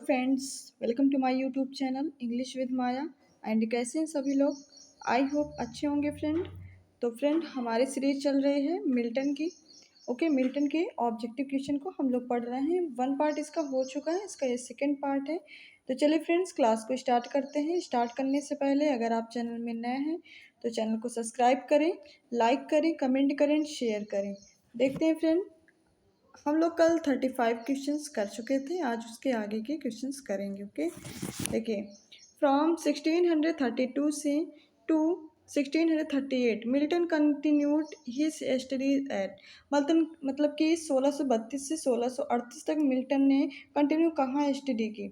Friends, welcome to my YouTube channel English with Maya. And कैसे हैं सभी लोग? आई होप अच्छे होंगे फ्रेंड। तो फ्रेंड, हमारी सीरीज चल रही है मिल्टन की। ओके, मिल्टन के ऑब्जेक्टिव क्वेश्चन को हम लोग पढ़ रहे हैं। वन पार्ट इसका हो चुका है, इसका ये सेकेंड पार्ट है। तो चलिए फ्रेंड्स, क्लास को स्टार्ट करते हैं। स्टार्ट करने से पहले अगर आप चैनल में नए हैं तो चैनल को सब्सक्राइब करें, लाइक करें, कमेंट करें, शेयर करें। देखते हैं फ्रेंड, हम लोग कल 35 क्वेश्चंस कर चुके थे, आज उसके आगे के क्वेश्चंस करेंगे। ओके, देखिए, फ्रॉम 1632 से to 1638 Milton continued his studies at, मतलब कि 1632 से 1638 तक मिल्टन ने कंटिन्यू कहाँ स्टडी की?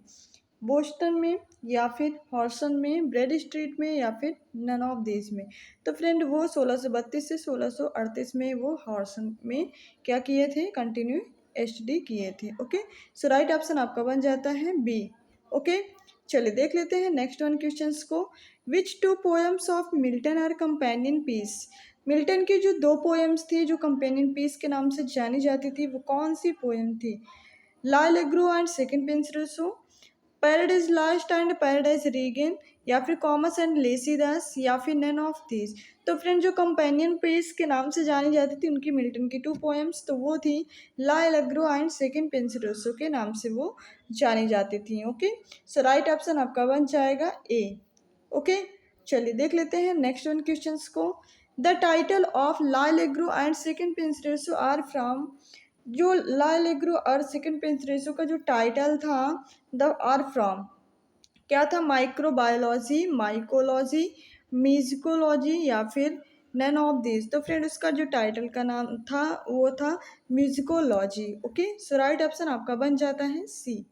बोस्टन में, या फिर हॉर्सन में, ब्रेड स्ट्रीट में, या फिर नन ऑफ दिस में। तो फ्रेंड, वो 1632 से 1638 में वो हॉर्सन में क्या किए थे? कंटिन्यू स्टडी किए थे। ओके, सो राइट ऑप्शन आपका बन जाता है बी। ओके, चलिए देख लेते हैं नेक्स्ट वन क्वेश्चंस को। Which two poems of Milton are companion piece? Milton की जो दो पोएम्स थी जो कंपेनियन पीस के नाम से जानी जाती थी, वो कौन सी पोएम थी? L'Allegro and second Penseroso, Paradise Lost and Paradise Regain, या फिर कॉमस एंड लेसीदास, या फिर नन ऑफ दिस। तो फ्रेंड, जो कंपेनियन पीस के नाम से जानी जाती थी उनकी मिल्टन की टू पोएम्स, तो वो थी ला एलेग्रो एंड सेकंड पेंसिरोसो के नाम से वो जानी जाती थी। ओके, सो राइट ऑप्शन आपका बन जाएगा ए। ओके, चलिए देख लेते हैं नेक्स्ट वन क्वेश्चंस को। The title of L'Allegro and second Penseroso are from, जो ला एलेग्रो और सेकंड पेंसिरोसो का जो टाइटल था, द आर फ्रॉम क्या था? माइक्रोबायोलॉजी, माइकोलॉजी, म्यूजिकोलॉजी, या फिर नन ऑफ दिस। तो फ्रेंड, उसका जो टाइटल का नाम था वो था musicology. Okay, so right option आपका बन जाता है सी।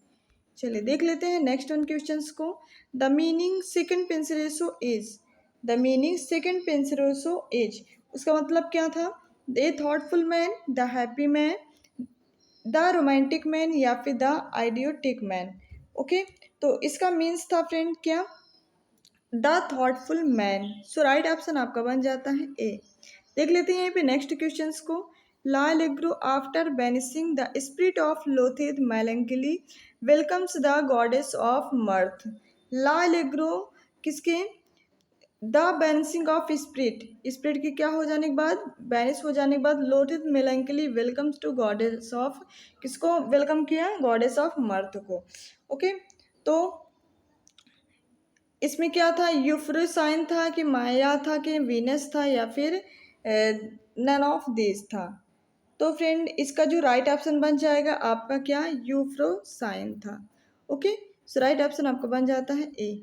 चलिए देख लेते हैं नेक्स्ट वन क्वेश्चंस को। The meaning second Penseroso is, the meaning second Penseroso is, उसका मतलब क्या था? The thoughtful man, the happy man, the romantic man, या फिर द आइडियोटिक मैन। ओके, तो इसका मीन्स था फ्रेंड क्या? The thoughtful man. So right option आपका बन जाता है ए। देख लेते हैं यहाँ पे नेक्स्ट क्वेश्चंस को। L'Allegro after banishing the spirit of loathed melancholy welcomes the goddess of mirth. L'Allegro किसके? The banishing of spirit, spirit की क्या हो जाने के बाद? बैनिश हो जाने के बाद loathed melancholy welcomes to goddess of, किसको वेलकम किया? गॉडेस ऑफ मर्थ को। ओके, तो इसमें क्या था? यूफ्रोसाइन था कि माया था कि वीनस था, या फिर नन ऑफ दिस था? तो फ्रेंड, इसका जो राइट ऑप्शन बन जाएगा आपका क्या? यूफ्रोसाइन था। ओके, सो राइट ऑप्शन आपका बन जाता है ए।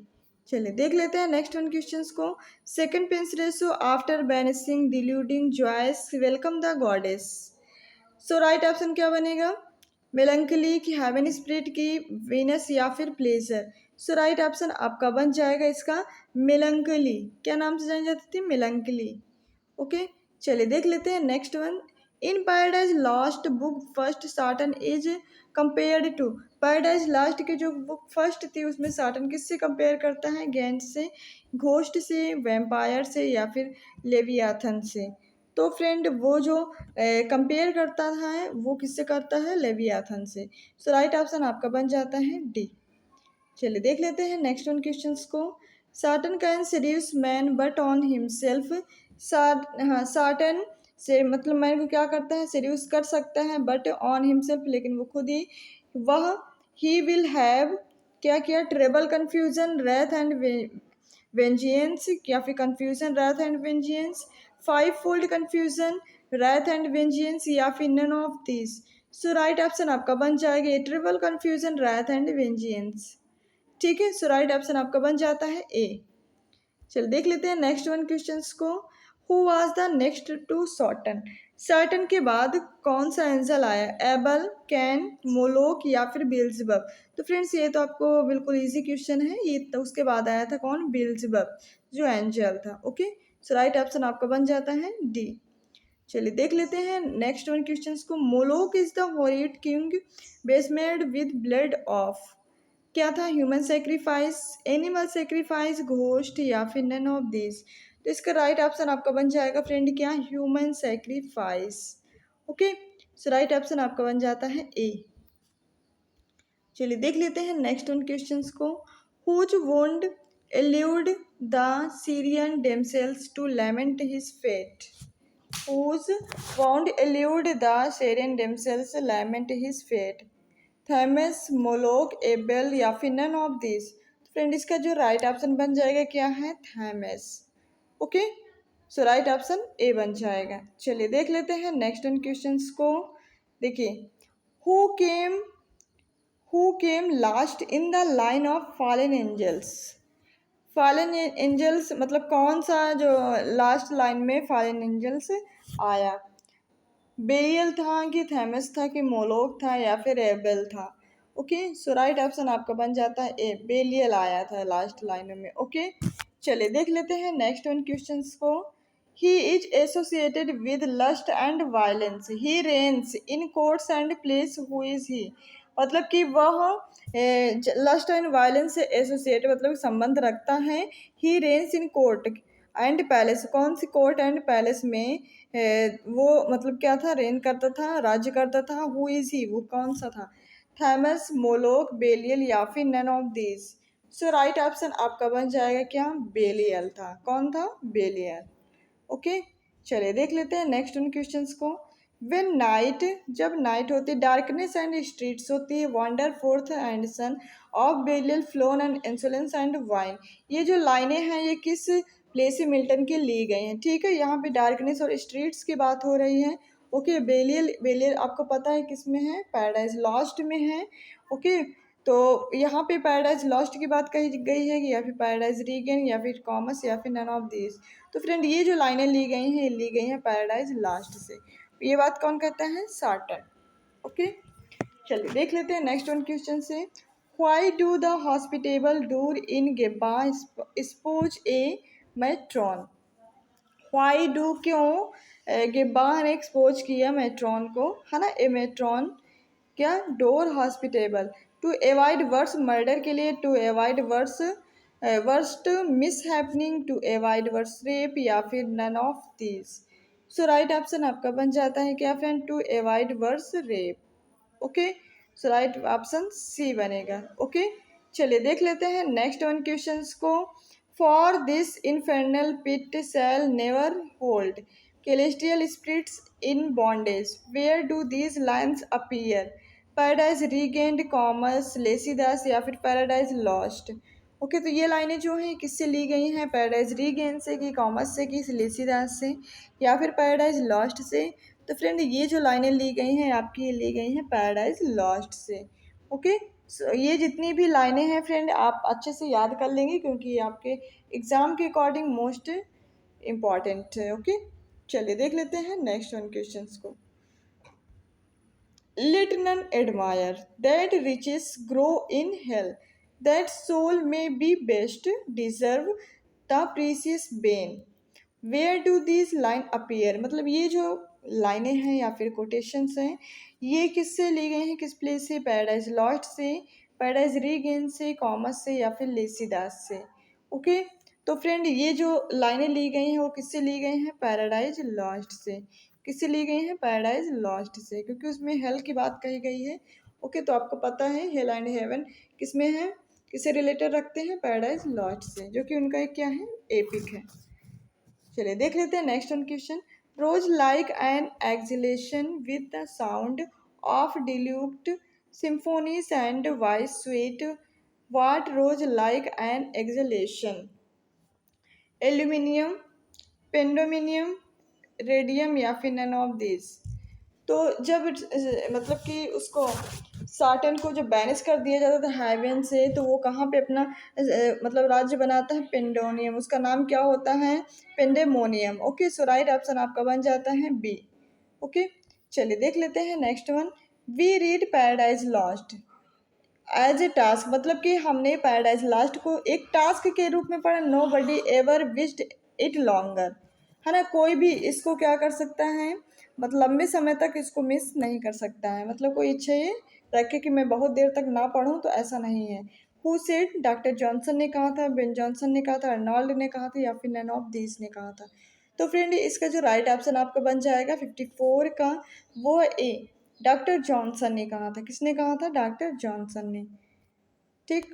चलिए देख लेते हैं नेक्स्ट वन क्वेश्चंस को। Second Penseroso after banishing deluding joys welcome the goddess. So right option क्या बनेगा? मेलंकली की, हेवन स्पिरिट की, वीनस, या फिर प्लेजर। सो राइट ऑप्शन आपका बन जाएगा इसका मेलंकली। क्या नाम से जानी जाती थी? मेलंकली। ओके, चलिए देख लेते हैं next one. In Paradise Lost book first Satan is compared to, Paradise Lost की जो बुक फर्स्ट थी उसमें साटन किससे कंपेयर करता है? गैंट से, घोस्ट से, वैम्पायर से, या फिर लेवियाथन से। तो फ्रेंड, वो जो कंपेयर करता है वो किससे करता है? लेवियाथन से। सो राइट ऑप्शन आपका बन जाता है डी। चलिए देख लेते हैं नेक्स्ट वन क्वेश्चंस को। Satin can seduces man but on himself, satin से मतलब मैन को क्या करता है? सेड्यूस कर सकता है, बट ऑन हिमसेल्फ, लेकिन वो खुद ही, वह, ही विल हैव क्या किया? Treble confusion, wrath and vengeance, या फिर confusion, wrath and vengeance, fivefold confusion, wrath and vengeance, या फिर none of this. So right option आपका बन जाएगा triple confusion, wrath and vengeance. ठीक है, सो राइट ऑप्शन आपका बन जाता है ए। चलिए देख लेते हैं नेक्स्ट वन क्वेश्चंस को। Who was the next to Satan? Satan के बाद कौन सा एंजल आया? एबल, कैन, मोलोक, या फिर बेल्जेबब। तो फ्रेंड्स, ये तो आपको बिल्कुल इजी क्वेश्चन है। ये तो उसके बाद आया था कौन? बेल्जेबब, जो एंजल था। ओके, सो राइट ऑप्शन आपका बन जाता है डी। चलिए देख लेते हैं नेक्स्ट वन क्वेश्चंस को। Moloch is the horrid king besmeared with blood of, क्या था? Human sacrifice, animal sacrifice, ghost, या फिर नन ऑफ दिस। तो इसका राइट ऑप्शन आपका बन जाएगा फ्रेंड क्या? Human sacrifice. Okay, so right option आपका बन जाता है ए। चलिए देख लेते हैं नेक्स्ट उन क्वेश्चंस को। Whose wound allured the Syrian damsels to lament his fate. Whose wound allured the Syrian damsels lament his fate. Thammuz, Moloch, Abel या फिर नन ऑफ दिस। फ्रेंड इसका जो राइट ऑप्शन बन जाएगा क्या है, Thammuz. Okay, so right option A बन जाएगा। चलिए देख लेते हैं नेक्स्ट उन क्वेश्चंस को। देखिए, who came last in the line of fallen angels. Fallen angels मतलब कौन सा जो लास्ट लाइन में फॉलन एंजल्स आया। बेरियल था कि थैमस था कि मोलोक था या फिर एबेल था। ओके, सो राइट ऑप्शन आपका बन जाता है ए, बेलियल आया था लास्ट लाइन में। ओके, चलिए देख लेते हैं नेक्स्ट वन क्वेश्चंस को। He is associated with lust and violence, he reigns in courts and places, who is he. मतलब कि वह लस्ट एंड वायलेंस से एसोसिएट मतलब संबंध रखता है। He reigns in court and palace, कौन सी कोर्ट एंड पैलेस में वो मतलब क्या था, रेन करता था, राज्य करता था। हु इज ही, वो कौन सा था, थैमस, मोलोक, बेलियल या फिर none of these. So right option आपका बन जाएगा क्या, बेलियल था। कौन था, बेलियल। ओके, चलिए देख लेते हैं नेक्स्ट उन क्वेश्चंस को। वेन नाइट, जब नाइट होती है, डार्कनेस एंड स्ट्रीट्स होती है, wander forth and sons of Belial flown and insolence and wine. ये जो लाइनें हैं ये किस प्ले से मिल्टन की ली गई हैं। ठीक है, यहाँ पे डार्कनेस और स्ट्रीट्स की बात हो रही है। ओके, बेलियल, बेलियल आपको पता है किस में है, पैराडाइज लॉस्ट में है। ओके, तो यहाँ पे पैराडाइज लॉस्ट की बात कही गई है या फिर पैराडाइज रीगेन या फिर कॉमर्स या फिर नन ऑफ दिस। तो फ्रेंड ये जो लाइनें ली गई हैं, ली गई हैं पैराडाइज लास्ट से। ये बात कौन कहता है, सार्टर। ओके, चलिए देख लेते हैं नेक्स्ट वन क्वेश्चन से। Why do the hospitable door in Gibeah expose a matron. Why do, क्यों गेबा ने एक्सपोज किया मेट्रॉन को, है ना, ए मेट्रॉन क्या, door hospitable to avoid worse murder के लिए, to avoid worse worst mishappening, to avoid worse rape या फिर none of these. So right option आपका बन जाता है क्या friend, to avoid worse rape. Okay, so right option C बनेगा। ओके, चलिए देख लेते हैं नेक्स्ट वन क्वेश्चंस को। For this infernal pit shall never hold celestial spirits in bondage, where do these lines appear? Paradise regained, commerce, लेसीदास या फिर Paradise lost. Okay, तो ये लाइनें जो हैं किससे ली गई हैं, पैराडाइज रीगेंड से कि कॉमर्स से कि लेसीदास से या फिर पैराडाइज लॉस्ट से। तो फ्रेंड ये जो लाइनें ली गई हैं आपकी, ये ली गई हैं पैराडाइज लॉस्ट से। ओके, ये जितनी भी लाइनें हैं फ्रेंड आप अच्छे से याद कर लेंगे क्योंकि ये आपके एग्जाम के अकॉर्डिंग मोस्ट इम्पॉर्टेंट है। ओके, चलिए देख लेते हैं नेक्स्ट वन क्वेश्चंस को। Let none admire that riches grow in hell, that soul may be best deserve the precious bane. Where do these line appear? मतलब ये जो लाइनें हैं या फिर कोटेशंस हैं ये किससे ली गई हैं, किस प्लेस से, पैराडाइज लॉस्ट से, पैराडाइज रीगेन से, कॉमर्स से या फिर लेसीदास से। ओके, तो फ्रेंड ये जो लाइनें ली गई हैं वो किससे ली गई हैं, पैराडाइज लॉस्ट से। किससे ली गई हैं, पैराडाइज लॉस्ट से, क्योंकि उसमें हेल की बात कही गई है। ओके, तो आपको पता है हेल एंड हेवन किस में है, किससे रिलेटेड रखते हैं, पैराडाइज लॉस्ट से, जो कि उनका एक क्या है, एपिक है। चलिए देख लेते हैं next one question. Rose like an exhalation with the sound of dulcet symphonies and voices sweet, what rose like an exhalation, aluminium, Pandemonium, radium या फिर नन ऑफ दिस। तो जब मतलब कि उसको साटन को जब बैनिश कर दिया जाता था हेवन से, तो वो कहाँ पे अपना मतलब राज्य बनाता है, पेंडोनियम, उसका नाम क्या होता है, pandemonium. Okay, so right option आपका बन जाता है बी। ओके, चलिए देख लेते हैं next one. We read Paradise Lost as a task, मतलब कि हमने पैराडाइज लास्ट को एक टास्क के रूप में पढ़ा। Nobody ever wished it longer, है ना, कोई भी इसको क्या कर सकता है, मतलब लंबे समय तक इसको मिस नहीं कर सकता है, मतलब कोई इच्छा ये रखे कि मैं बहुत देर तक ना पढूं, तो ऐसा नहीं है। हु सेड, डॉक्टर जॉनसन ने कहा था, बेन जॉनसन ने कहा था, अर्नोल्ड ने कहा था या फिर नन ऑफ दीस ने कहा था। तो फ्रेंड इसका जो राइट ऑप्शन आपका बन जाएगा 54 का वो ए, डॉक्टर जॉनसन ने कहा था। किसने कहा था? डॉक्टर जॉनसन ने। ठीक,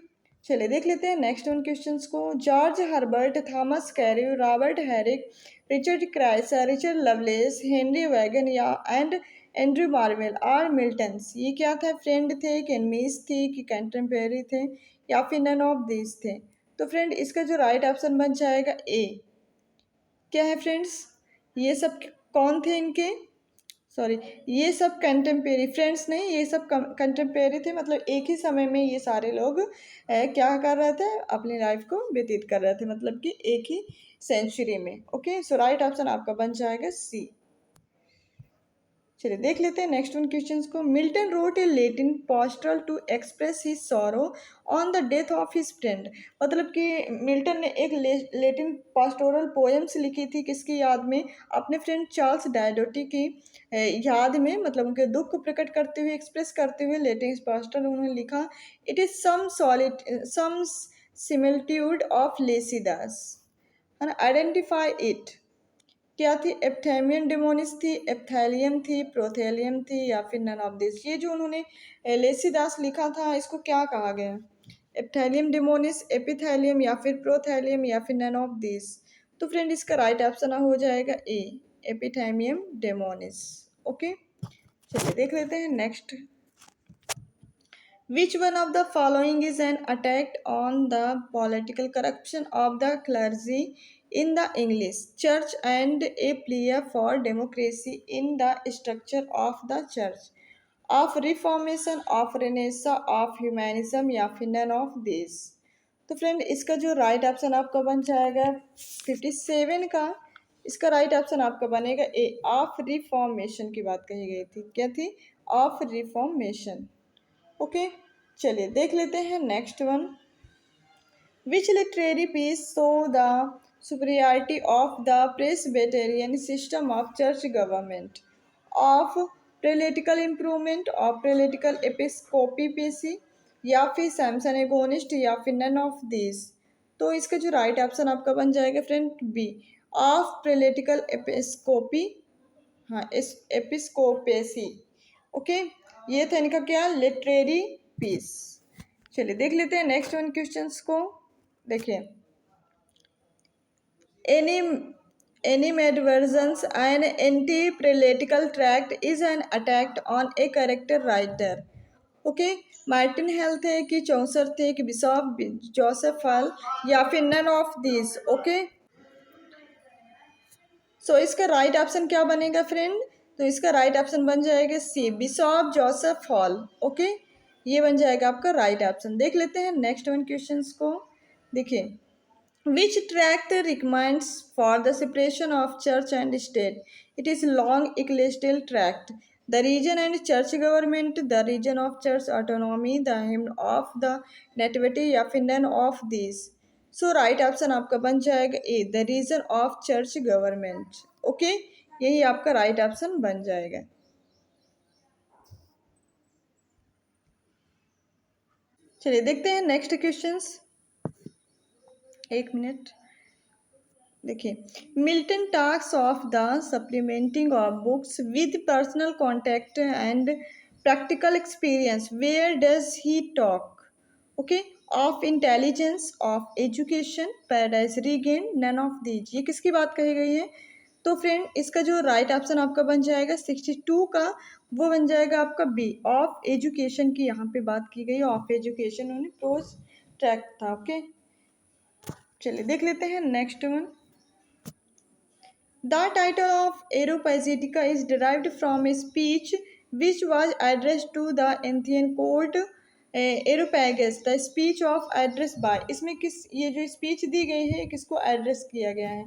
चलिए देख लेते हैं नेक्स्ट उन क्वेश्चंस को। George Herbert, Thomas Carew, Robert Herrick, Richard Crashaw, Richard Lovelace, Henry Vaughan या and Andrew Marvell are Milton's. ये क्या था फ्रेंड? थे कि एनमीज थे कि कंटेम्प्रेरी थे या फिर नन ऑफ दीज थे? तो फ्रेंड इसका जो राइट ऑप्शन बन जाएगा ए। क्या है फ्रेंड्स? ये सब कौन थे इनके? सॉरी, ये सब कंटेम्पेरी फ्रेंड्स नहीं, ये सब कंटेम्पेरी थे, मतलब एक ही समय में ये सारे लोग क्या कर रहे थे? अपनी लाइफ को व्यतीत कर रहे थे, मतलब कि एक ही सेंचुरी में। ओके, सो राइट ऑप्शन आपका बन जाएगा सी। चलिए देख लेते हैं नेक्स्ट वन क्वेश्चंस को। Milton wrote a Latin pastoral to express his sorrow on the death of his friend. मतलब कि मिल्टन ने एक लेटिन पास्टोरल पोएम्स लिखी थी किसकी याद में? अपने फ्रेंड चार्ल्स डायडोटी की याद में, मतलब उनके दुख को प्रकट करते हुए, एक्सप्रेस करते हुए लेटिन पास्टल उन्होंने लिखा। It is some similitude of लेसीदास, है ना। Identify it. क्या थी? एप्थेमियन डेमोनिस थी, एप्थैलियम थी, प्रोथेलियम थी या फिर नन ऑफ दिस? ये जो उन्होंने लेसीदास लिखा था इसको क्या कहा गया? एप्थैलियम डेमोनिस, एपिथैलियम या फिर प्रोथेलियम या फिर नन ऑफ दिस? तो फ्रेंड इसका राइट ऑप्शन हो जाएगा ए, एपिथेमियम डेमोनिस। ओके, चलिए देख लेते हैं next. Which one of the following is an attack on the political corruption of the clergy in the English Church and a plea for democracy in the structure of the Church? Of Reformation, of Renaissance, of Humanism या फिर none of these? तो friend इसका जो right option आपका बन जाएगा 57 का, इसका राइट ऑप्शन आपका बनेगा ए, ऑफ रिफॉर्मेशन की बात कही गई थी। क्या थी? Of reformation. ओके, चलिए देख लेते हैं next one. Which literary piece shows the superiority of the Presbyterian system of church government? Of prelatical improvement, of prelatical episcopacy या फिर सैमसन एगोनिस्ट या फिर नन ऑफ दिस? तो इसका जो राइट ऑप्शन आपका बन जाएगा friend B, of prelatical episcopacy, हाँ एपिस्कोपेसी। ओके, ये था इनका क्या? Literary piece. चलिए देख लेते हैं नेक्स्ट वन क्वेश्चंस को। देखिए, any animadversions and anti prelatical tract is an attack on a character writer. Okay, Martin Hale थे कि चौसर थे कि बिशॉप जोसेफ हॉल या फिर नन ऑफ दिस? ओके, सो इसका राइट ऑप्शन क्या बनेगा फ्रेंड? तो इसका राइट ऑप्शन बन जाएगा सी, बिशॉप जोसेफ हॉल। ओके, ये बन जाएगा आपका राइट ऑप्शन। देख लेते हैं नेक्स्ट वन क्वेश्चंस को। देखिए, which tract recommends for the separation of church and state? It is long ecclesiastical tract. The reason and church government, the reason of church autonomy, the hymn of the nativity या फिर none of this? So right option आपका बन जाएगा A, the reason of church government. Okay, यही आपका right option बन जाएगा। चलिए देखते हैं नेक्स्ट क्वेश्चंस। एक मिनट। देखिए, Milton talks of the supplementing of books with personal contact and practical experience. Where does he talk? Okay, of intelligence, of education, Paradise regain, none of these? ये किसकी बात कही गई है? तो फ्रेंड इसका जो राइट ऑप्शन आपका बन जाएगा 62 का, वो बन जाएगा आपका बी, ऑफ एजुकेशन की यहाँ पे बात की गई। ऑफ एजुकेशन उन्हें प्रोज ट्रैक था। ओके, चलिए देख लेते हैं next one. The title of Areopagitica is derived from a speech which was addressed to the Athenian court Areopagus, the speech of address by। इसमें किस, ये जो स्पीच दी गई है किसको एड्रेस किया गया है?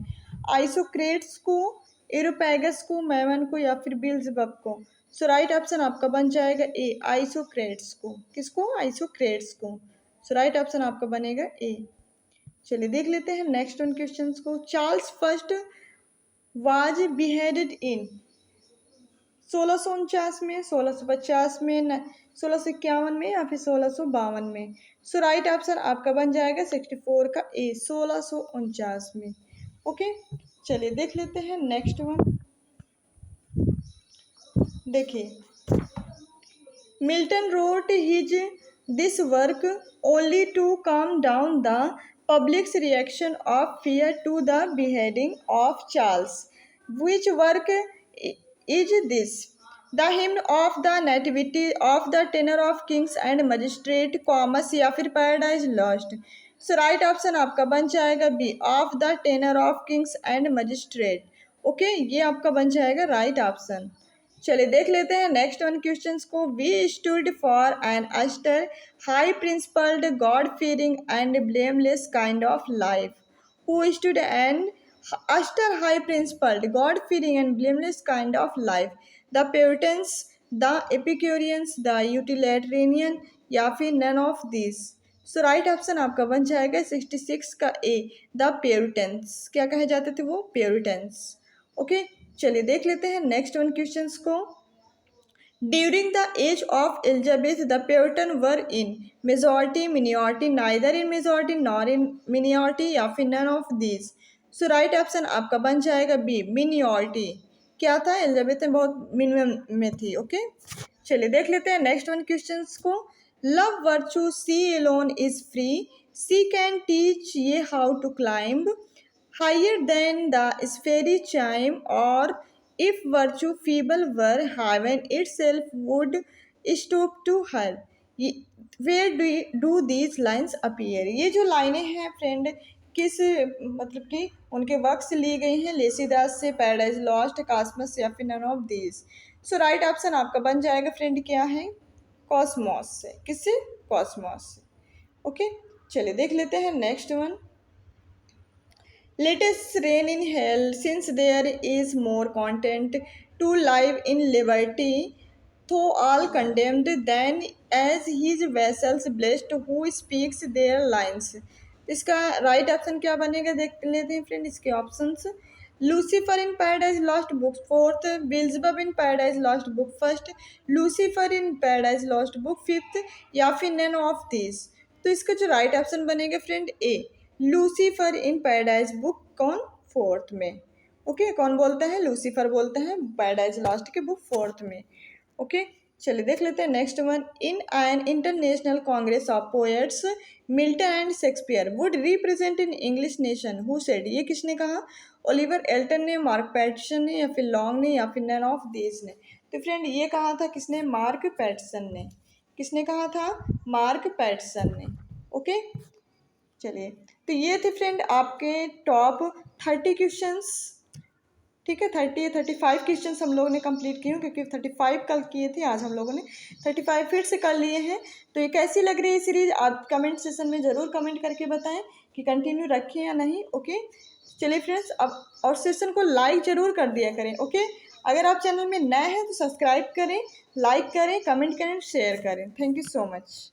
आइसोक्रेट्स को, एरोपैगस को, मैमन को या फिर बिल्जबब को? सो राइट ऑप्शन आपका बन जाएगा ए, आइसोक्रेट्स को। किसको? आइसोक्रेट्स को। सो राइट ऑप्शन आपका बनेगा ए। चलिए देख लेते हैं नेक्स्ट वन क्वेश्चंस को। चार्ल्स फर्स्ट वाज बिहेडेड इन 1649 में, 1650 में, 1651 में या फिर 1652 में? सो राइट ऑप्शन आपका बन जाएगा 64 का ए, 1649 में। ओके, चलिए देख लेते हैं नेक्स्ट वन। देखिए, Milton wrote this work only to calm down the public's reaction of fear to the beheading of Charles. Which work is this? The hymn of the nativity of the tenor of kings and magistrate commerce या फिर Paradise Lost. So right option आपका बन जाएगा B of the tenure of kings and magistrate. Okay, ये आपका बन जाएगा right option. चलिए देख लेते हैं नेक्स्ट वन क्वेश्चंस को. We stood for an austere high principled God fearing and blameless kind of life. Who stood an austere high principled God fearing and blameless kind of life? The Puritans, the Epicureans, the utilitarian या फिर none of this. So right option आपका बन जाएगा 66 का ए, the प्योरिटन्स. क्या कहे जाते थे वो? प्योरिटन्स. ओके, चलिए देख लेते हैं नेक्स्ट वन क्वेश्चंस को. During the age of Elizabeth the Puritan were in majority, minority, neither in majority nor in minority या फिर none of this. So right option आपका बन जाएगा बी, मिनियॉरिटी. क्या था? एलिजाबेथ में बहुत मिनिमम में थी. ओके, चलिए देख लेते हैं नेक्स्ट वन क्वेश्चंस को. Love virtue she alone is free, she can teach ye how to climb higher than the sphery chime, or if virtue feeble were heaven itself would stoop to her. Where do these lines appear? ये जो लाइनें हैं friend किस मतलब कि उनके work से ली गई हैं? लेसीदास से, पैराडाइज लॉस्ट, कास्मस या फिर none of these. So right option आपका बन जाएगा फ्रेंड क्या है? कॉस्मोस से. किससे? कॉस्मोस से. ओके, चलिए देख लेते हैं next one. Let us reign in hell, since there is more content to live in liberty, though all condemned, than as his vessels blessed who speaks their lines. इसका right option क्या बनेगा देख लेते हैं फ्रेंड इसके options. Lucifer in Paradise Lost book fourth, Beelzebub in Paradise Lost book first, Lucifer in Paradise Lost book fifth या फिर none of this. तो इसका जो राइट ऑप्शन बनेगा friend A, Lucifer in Paradise book कौन? Fourth में. Okay, कौन बोलता है? लूसीफर बोलता है पैराडाइज लॉस्ट के बुक फोर्थ में. ओके, चलिए देख लेते हैं next one. In an international Congress of poets Milton and Shakespeare would represent in English nation, who said? ये किसने कहा? ओलिवर एल्टन ने, मार्क पैटसन ने या फिर लॉन्ग ने या फिर नन ऑफ दीज ने. तो फ्रेंड ये कहा था किसने? मार्क पैटसन ने. किसने कहा था? मार्क पैटसन ने. ओके, चलिए तो ये थे फ्रेंड आपके टॉप 30 क्वेश्चंस. ठीक है, 35 क्वेश्चंस हम लोगों ने कंप्लीट किए हैं क्योंकि 35 कल किए थे, आज हम लोगों ने 35 फिर से कर लिए हैं. तो ये कैसी लग रही है सीरीज? आप कमेंट सेशन में ज़रूर कमेंट करके बताएं कि कंटिन्यू रखें या नहीं. ओके, चलिए फ्रेंड्स अब और सेशन को लाइक ज़रूर कर दिया करें. ओके, अगर आप चैनल में नए हैं तो सब्सक्राइब करें, लाइक करें, कमेंट करें, शेयर करें. Thank you so much.